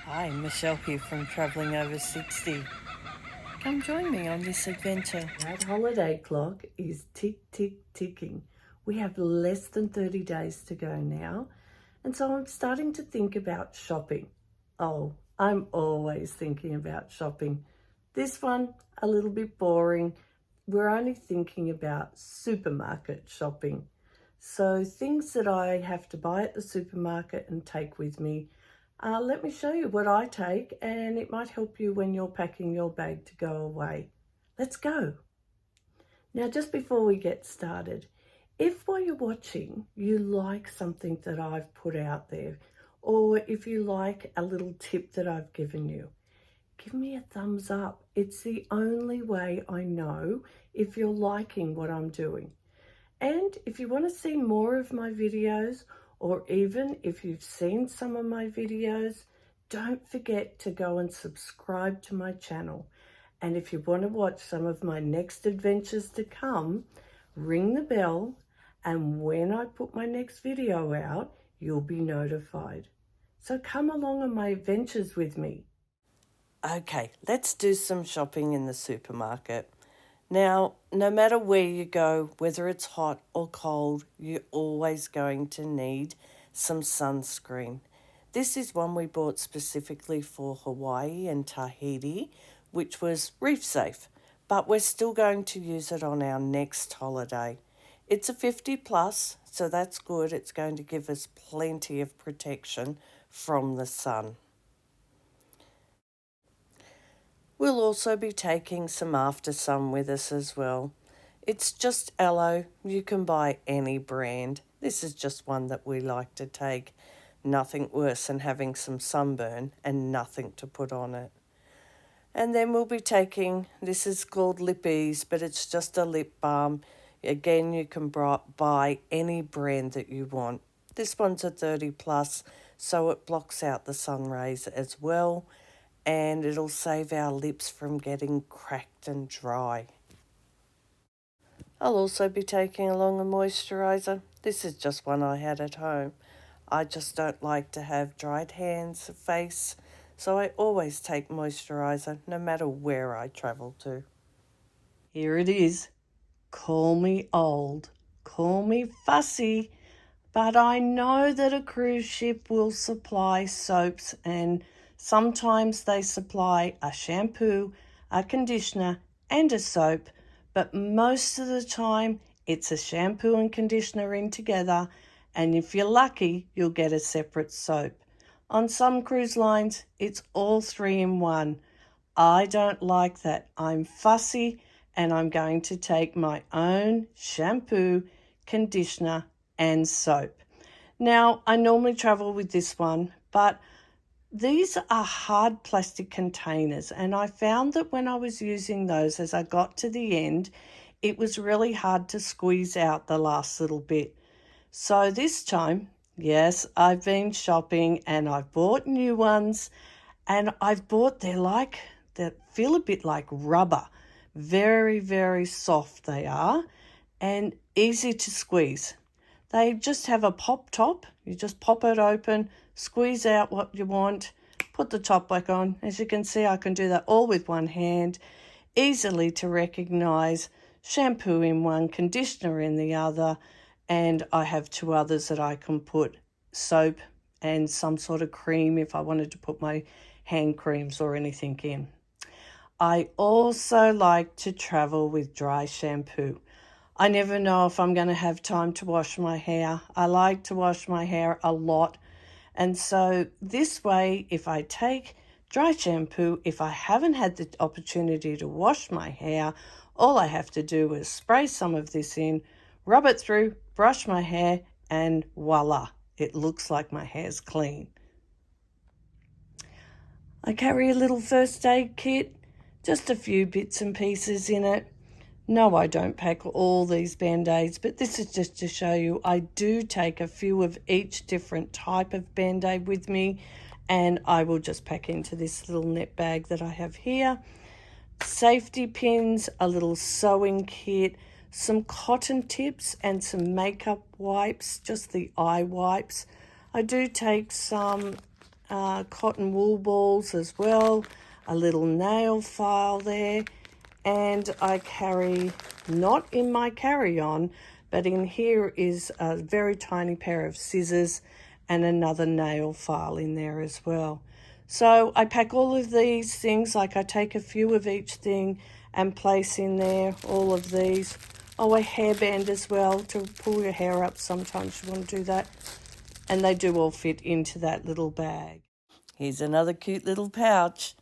Hi, Michelle here from Travelling Over 60. Come join me on this adventure. That holiday clock is tick, tick, ticking. We have less than 30 days to go now, and so I'm starting to think about shopping. Oh, I'm always thinking about shopping. This one, a little bit boring. We're only thinking about supermarket shopping. So things that I have to buy at the supermarket and take with me. Let me show you what I take, and it might help you when you're packing your bag to go away. Let's go. Now, just before we get started, if while you're watching you like something that I've put out there, or if you like a little tip that I've given you, give me a thumbs up. It's the only way I know if you're liking what I'm doing. And if you want to see more of my videos, or even if you've seen some of my videos, don't forget to go and subscribe to my channel. And if you want to watch some of my next adventures to come, ring the bell, and when I put my next video out, you'll be notified. So come along on my adventures with me. Okay, let's do some shopping in the supermarket. Now, no matter where you go, whether it's hot or cold, you're always going to need some sunscreen. This is one we bought specifically for Hawaii and Tahiti, which was reef safe, but we're still going to use it on our next holiday. It's a 50 plus, so that's good. It's going to give us plenty of protection from the sun. We'll also be taking some After Sun with us as well. It's just aloe. You can buy any brand. This is just one that we like to take. Nothing worse than having some sunburn and nothing to put on it. And then we'll be taking, this is called Lip Ease, but it's just a lip balm. Again, you can buy any brand that you want. This one's a 30 plus, so it blocks out the sun rays as well, and it'll save our lips from getting cracked and dry. I'll also be taking along a moisturiser. This is just one I had at home. I just don't like to have dried hands, face, so I always take moisturiser no matter where I travel to. Here it is. Call me old, call me fussy, but I know that a cruise ship will supply soaps, and sometimes they supply a shampoo, a conditioner, and a soap, but most of the time it's a shampoo and conditioner in together, and if you're lucky, you'll get a separate soap. On some cruise lines, it's all three in one. I don't like that. I'm fussy, and I'm going to take my own shampoo, conditioner, and soap. Now, I normally travel with this one, but these are hard plastic containers, and I found that when I was using those, as I got to the end, it was really hard to squeeze out the last little bit. So this time, yes, I've been shopping and I've bought new ones, and they feel a bit like rubber. Very, very soft they are, and easy to squeeze. They just have a pop top. You just pop it open, squeeze out what you want, put the top back on. As you can see, I can do that all with one hand. Easily to recognize. Shampoo in one, conditioner in the other, and I have two others that I can put soap and some sort of cream if I wanted to put my hand creams or anything in. I also like to travel with dry shampoo. I never know if I'm going to have time to wash my hair. I like to wash my hair a lot. And so this way, if I take dry shampoo, if I haven't had the opportunity to wash my hair, all I have to do is spray some of this in, rub it through, brush my hair, and voila, it looks like my hair's clean. I carry a little first aid kit, just a few bits and pieces in it. No, I don't pack all these Band-Aids, but this is just to show you I do take a few of each different type of Band-Aid with me, and I will just pack into this little net bag that I have here. Safety pins, a little sewing kit, some cotton tips and some makeup wipes, just the eye wipes. I do take some cotton wool balls as well, a little nail file there, and I carry, not in my carry-on, but in here is a very tiny pair of scissors and another nail file in there as well. So I pack all of these things, like I take a few of each thing and place in there, all of these. Oh, a hairband as well to pull your hair up. Sometimes you want to do that. And they do all fit into that little bag. Here's another cute little pouch.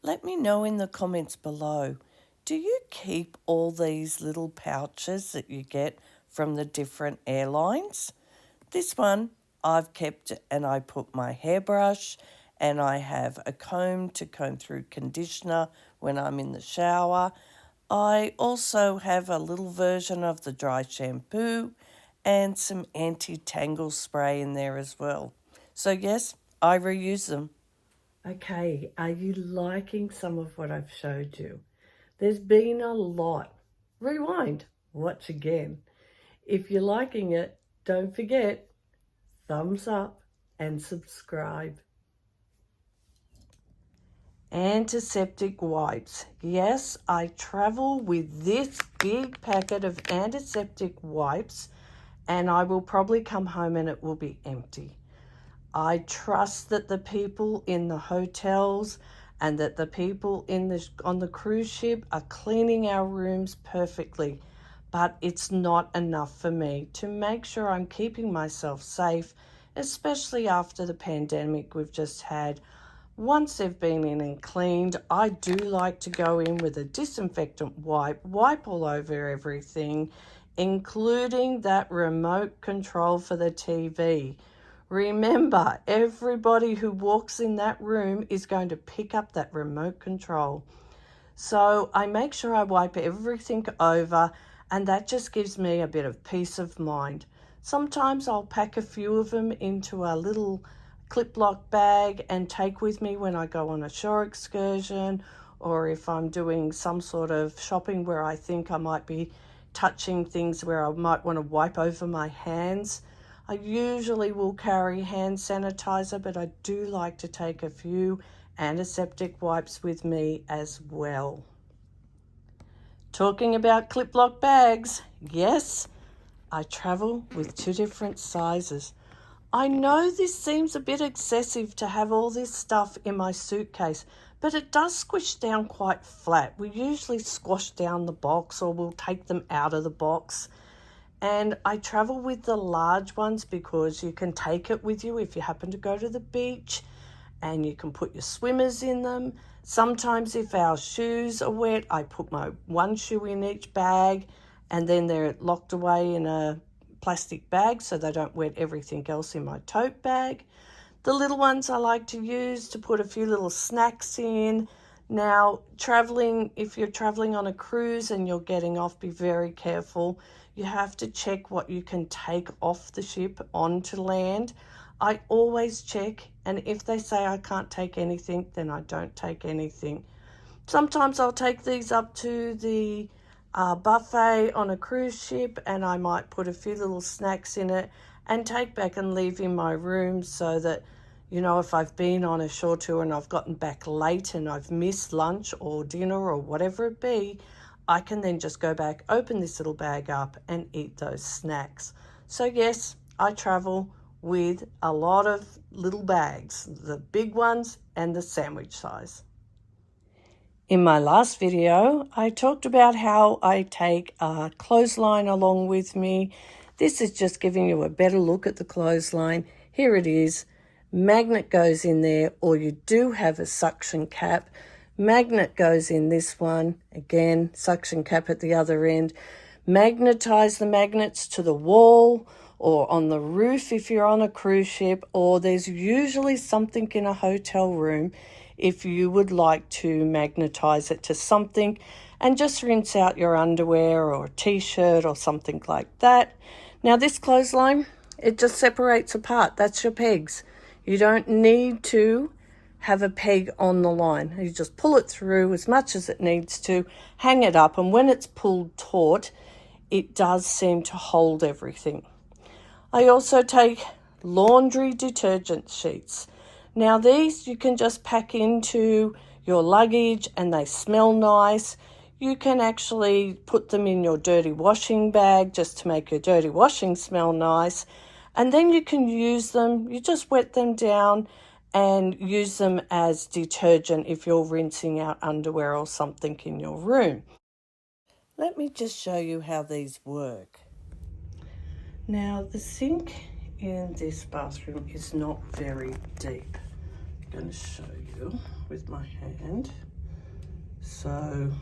Let me know in the comments below. Do you keep all these little pouches that you get from the different airlines? This one I've kept, and I put my hairbrush, and I have a comb to comb through conditioner when I'm in the shower. I also have a little version of the dry shampoo and some anti-tangle spray in there as well. So yes, I reuse them. Okay, are you liking some of what I've showed you? There's been a lot. Rewind, watch again. If you're liking it, don't forget, thumbs up and subscribe. Antiseptic wipes. Yes, I travel with this big packet of antiseptic wipes, and I will probably come home and it will be empty. I trust that the people in the hotels and that the people on the cruise ship are cleaning our rooms perfectly, but it's not enough for me to make sure I'm keeping myself safe, especially after the pandemic we've just had. Once they've been in and cleaned, I do like to go in with a disinfectant wipe all over everything, including that remote control for the TV. Remember, everybody who walks in that room is going to pick up that remote control. So I make sure I wipe everything over, and that just gives me a bit of peace of mind. Sometimes I'll pack a few of them into a little clip-lock bag and take with me when I go on a shore excursion, or if I'm doing some sort of shopping where I think I might be touching things where I might want to wipe over my hands. I usually will carry hand sanitizer, but I do like to take a few antiseptic wipes with me as well. Talking about clip-lock bags, yes, I travel with 2 different sizes. I know this seems a bit excessive to have all this stuff in my suitcase, but it does squish down quite flat. We usually squash down the box, or we'll take them out of the box. And I travel with the large ones because you can take it with you if you happen to go to the beach, and you can put your swimmers in them. Sometimes if our shoes are wet, I put my one shoe in each bag, and then they're locked away in a plastic bag so they don't wet everything else in my tote bag. The little ones I like to use to put a few little snacks in. Now, if you're traveling on a cruise and you're getting off, be very careful. You have to check what you can take off the ship onto land. I always check, and if they say I can't take anything, then I don't take anything. Sometimes I'll take these up to the buffet on a cruise ship, and I might put a few little snacks in it and take back and leave in my room, so that, you know, if I've been on a shore tour and I've gotten back late and I've missed lunch or dinner or whatever it be, I can then just go back, open this little bag up and eat those snacks. So yes, I travel with a lot of little bags, the big ones and the sandwich size. In my last video, I talked about how I take a clothesline along with me. This is just giving you a better look at the clothesline. Here it is. Magnet goes in there, or you do have a suction cap. Magnet goes in this one. Again, suction cap at the other end. Magnetize the magnets to the wall or on the roof if you're on a cruise ship, or there's usually something in a hotel room if you would like to magnetize it to something, and just rinse out your underwear or t-shirt or something like that. Now this clothesline, it just separates apart. That's your pegs. You don't need to have a peg on the line. You just pull it through as much as it needs to, hang it up, and when it's pulled taut, it does seem to hold everything. I also take laundry detergent sheets. Now these you can just pack into your luggage and they smell nice. You can actually put them in your dirty washing bag just to make your dirty washing smell nice. And then you can use them, you just wet them down and use them as detergent if you're rinsing out underwear or something in your room. Let me just show you how these work. Now the sink in this bathroom is not very deep. I'm going to show you with my hand. So,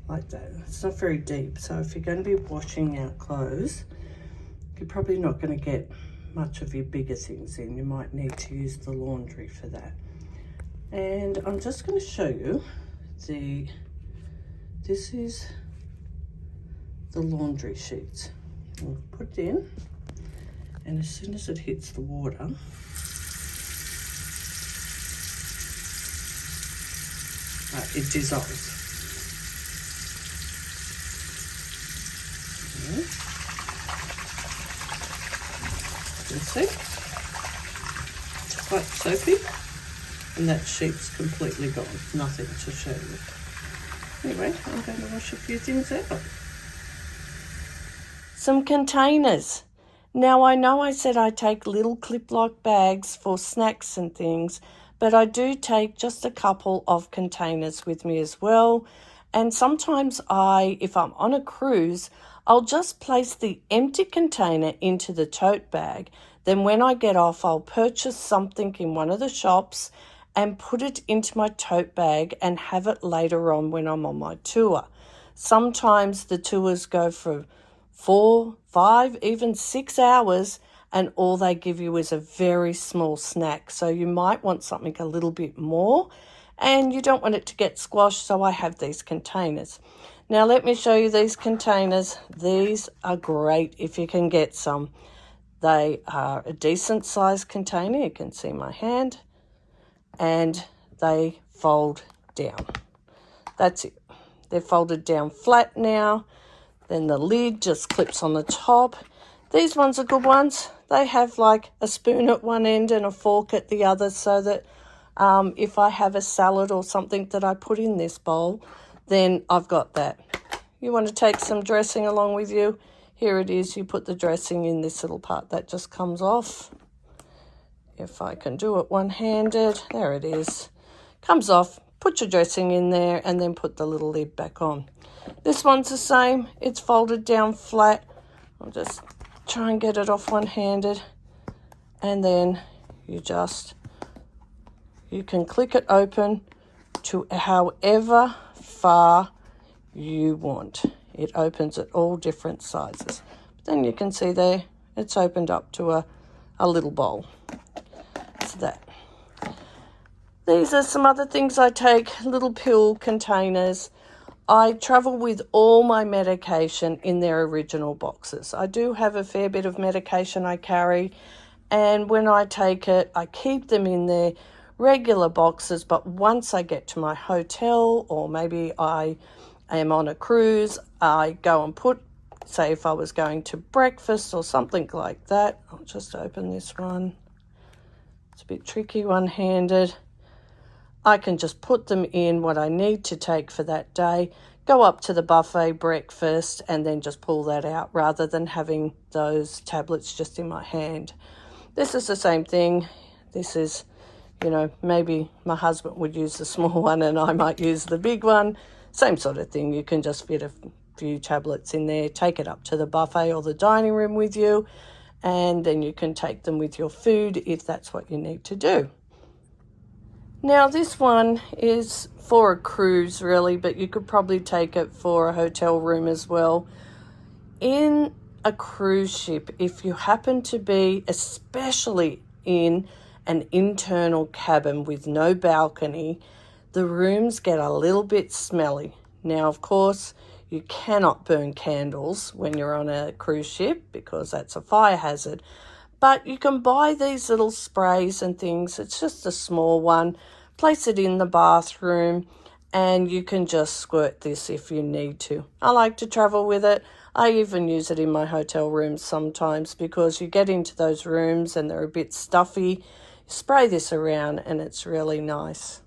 like that. It's not very deep. So if you're going to be washing out clothes, you're probably not going to get much of your bigger things in. You might need to use the laundry for that. And I'm just going to show you this is the laundry sheets. I'll put it in, and as soon as it hits the water, it dissolves. Okay. You see? It's quite soapy, and that sheet's completely gone. Nothing to show you. Anyway, I'm going to wash a few things out. Some containers. Now I know I said I take little clip-lock bags for snacks and things, but I do take just a couple of containers with me as well. And sometimes if I'm on a cruise, I'll just place the empty container into the tote bag. Then when I get off, I'll purchase something in one of the shops and put it into my tote bag and have it later on when I'm on my tour. Sometimes the tours go for 4, 5, even 6 hours, and all they give you is a very small snack. So you might want something a little bit more, and you don't want it to get squashed, so I have these containers. Now let me show you these containers. These are great if you can get some. They are a decent sized container. You can see my hand. And they fold down. That's it. They're folded down flat now. Then the lid just clips on the top. These ones are good ones. They have like a spoon at one end and a fork at the other, so that if I have a salad or something that I put in this bowl, then I've got that. You want to take some dressing along with you? Here it is. You put the dressing in this little part. That just comes off. If I can do it one-handed, there it is. Comes off, put your dressing in there, and then put the little lid back on. This one's the same. It's folded down flat. I'll just try and get it off one-handed. And then you can click it open to however far you want. It opens at all different sizes. Then you can see there, it's opened up to a little bowl. That. These are some other things I take, little pill containers. I travel with all my medication in their original boxes. I do have a fair bit of medication I carry, and when I take it, I keep them in their regular boxes, but once I get to my hotel, or maybe I am on a cruise, I go and put, say if I was going to breakfast or something like that. I'll just open this one. It's a bit tricky one-handed. I can just put them in what I need to take for that day, go up to the buffet breakfast, and then just pull that out rather than having those tablets just in my hand. This is the same thing. This is, maybe my husband would use the small one and I might use the big one. Same sort of thing. You can just fit a few tablets in there, take it up to the buffet or the dining room with you, and then you can take them with your food if that's what you need to do. Now this one is for a cruise really, but you could probably take it for a hotel room as well. In a cruise ship, if you happen to be, especially in an internal cabin with no balcony, the rooms get a little bit smelly. Now, of course, you cannot burn candles when you're on a cruise ship because that's a fire hazard. But you can buy these little sprays and things. It's just a small one. Place it in the bathroom and you can just squirt this if you need to. I like to travel with it. I even use it in my hotel rooms sometimes because you get into those rooms and they're a bit stuffy. You spray this around and it's really nice.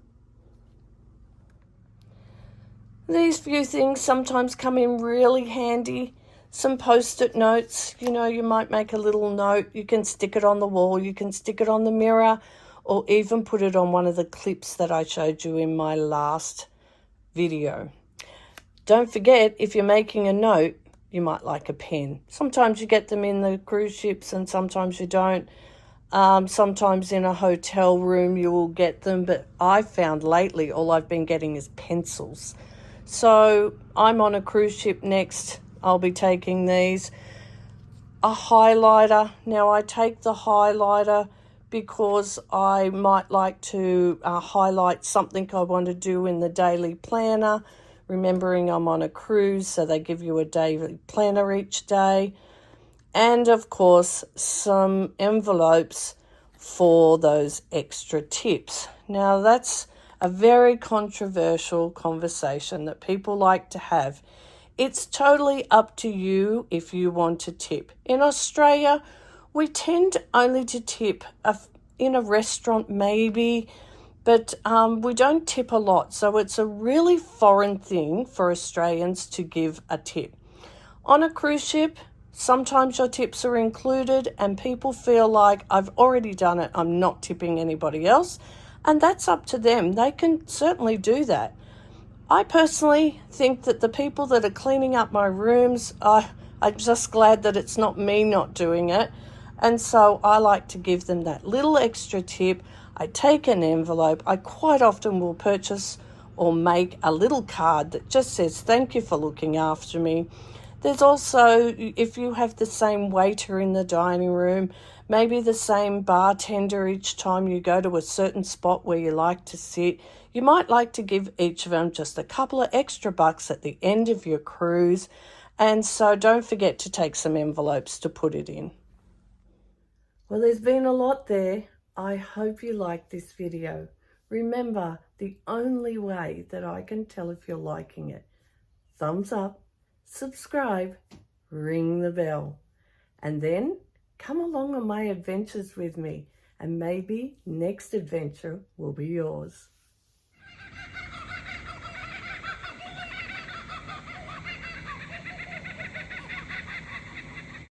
These few things sometimes come in really handy. Some post-it notes, you might make a little note. You can stick it on the wall, you can stick it on the mirror, or even put it on one of the clips that I showed you in my last video. Don't forget, if you're making a note, you might like a pen. Sometimes you get them in the cruise ships and sometimes you don't. Sometimes in a hotel room you will get them, but I've found lately all I've been getting is pencils. So I'm on a cruise ship next. I'll be taking these. A highlighter. Now I take the highlighter because I might like to highlight something I want to do in the daily planner. Remembering I'm on a cruise, so they give you a daily planner each day. And of course, some envelopes for those extra tips. Now that's a very controversial conversation that people like to have. It's totally up to you if you want to tip. In Australia, we tend only to tip in a restaurant maybe, but we don't tip a lot. So it's a really foreign thing for Australians to give a tip. On a cruise ship, sometimes your tips are included and people feel like I've already done it, I'm not tipping anybody else. And that's up to them. They can certainly do that. I personally think that the people that are cleaning up my rooms, I'm just glad that it's not me not doing it. And so I like to give them that little extra tip. I take an envelope. I quite often will purchase or make a little card that just says, thank you for looking after me. There's also, if you have the same waiter in the dining room, maybe the same bartender each time you go to a certain spot where you like to sit, you might like to give each of them just a couple of extra bucks at the end of your cruise. And so don't forget to take some envelopes to put it in. Well, there's been a lot there. I hope you liked this video. Remember, the only way that I can tell if you're liking it, thumbs up, subscribe, ring the bell, and then come along on my adventures with me, and maybe next adventure will be yours.